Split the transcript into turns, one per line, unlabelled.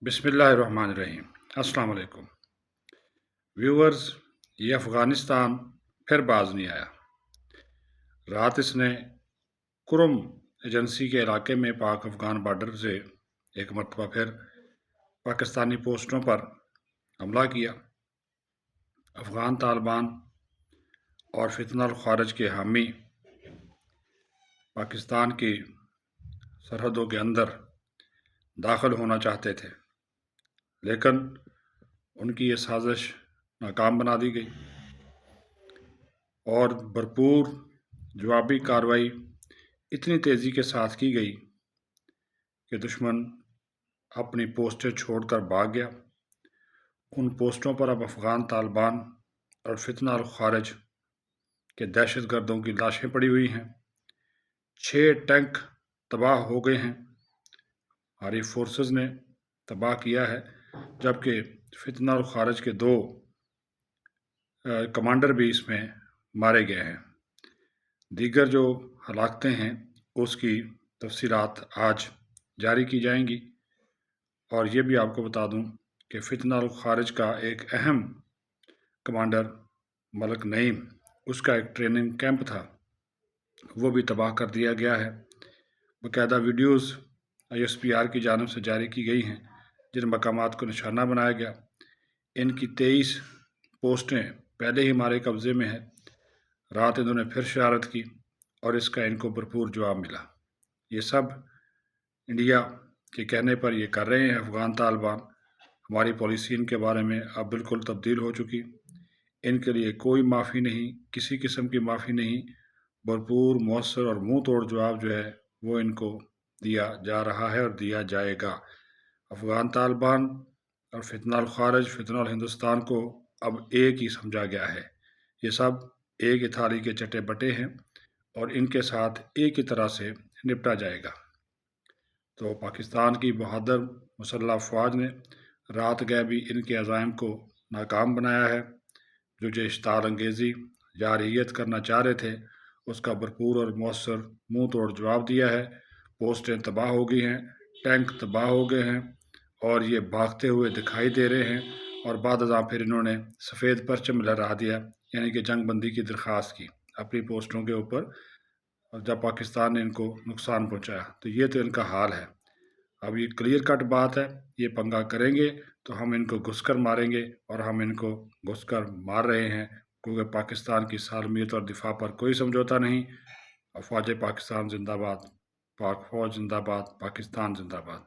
बिस्मिल्लाहिर्रहमानिर्रहीम। अस्सलाम वालेकुम व्यूअर्स। ये अफ़गानिस्तान फिर बाज नहीं आया। रात इसने कुरम एजेंसी के इलाके में पाक अफ़गान बॉर्डर से एक मरतबा फिर पाकिस्तानी पोस्टों पर हमला किया। अफ़गान तालिबान और फितना खारिज के हामी पाकिस्तान की सरहदों के अंदर दाखिल होना चाहते थे, लेकिन उनकी ये साजिश नाकाम बना दी गई और भरपूर जवाबी कार्रवाई इतनी तेज़ी के साथ की गई कि दुश्मन अपनी पोस्टें छोड़कर भाग गया। उन पोस्टों पर अब अफ़गान तालिबान और फितना खारिज के दहशत गर्दों की लाशें पड़ी हुई हैं। 6 टैंक तबाह हो गए हैं, हमारी फोर्सेस ने तबाह किया है, जबकि फितना और खारिज के 2 कमांडर भी इसमें मारे गए हैं। दीगर जो हलाकतें हैं उसकी तफसीलात आज जारी की जाएंगी। और ये भी आपको बता दूं कि फितना और खारिज का एक अहम कमांडर मलक नईम, उसका एक ट्रेनिंग कैंप था, वो भी तबाह कर दिया गया है। बाकायदा वीडियोज़ ISPR की जानब से जारी की गई हैं जिन मकामात को निशाना बनाया गया। इनकी 23 पोस्टें पहले ही हमारे कब्ज़े में है। रात इन्होंने फिर शरारत की और इसका इनको भरपूर जवाब मिला। ये सब इंडिया के कहने पर ये कर रहे हैं अफ़गान तालिबान। हमारी पॉलिसी इनके बारे में अब बिल्कुल तब्दील हो चुकी। इनके लिए कोई माफ़ी नहीं, किसी किस्म की माफ़ी नहीं। भरपूर मौसर और मुँह तोड़ जवाब जो है वो इनको दिया जा रहा है और दिया जाएगा। अफ़गान तालिबान और फितना खारिज, फितना हिंदुस्तान को अब एक ही समझा गया है। ये सब एक ही थाली के चटे बटे हैं और इनके साथ एक ही तरह से निपटा जाएगा। तो पाकिस्तान की बहादुर मुसल्लह अफवाज ने रात गए भी इनके अज़ाइम को नाकाम बनाया है। जो इश्तार अंगेज़ी जारहियत करना चाह रहे थे उसका भरपूर और मौसर मुँह तोड़ जवाब दिया है। पोस्टें तबाह हो गई हैं, टैंक तबाह हो गए हैं और ये भागते हुए दिखाई दे रहे हैं। और बाद अज़ां फिर इन्होंने सफ़ेद परचम लहरा दिया, यानी कि जंग बंदी की दरख्वास्त की अपनी पोस्टों के ऊपर, और जब पाकिस्तान ने इनको नुकसान पहुंचाया। तो ये तो इनका हाल है। अब ये क्लियर कट बात है, ये पंगा करेंगे तो हम इनको घुसकर मारेंगे और हम इनको घुसकर मार रहे हैं, क्योंकि पाकिस्तान की सालमियत और दिफा पर कोई समझौता नहीं। अफवाज पाकिस्तान जिंदाबाद, पाक फौज जिंदाबाद, पाकिस्तान जिंदाबाद।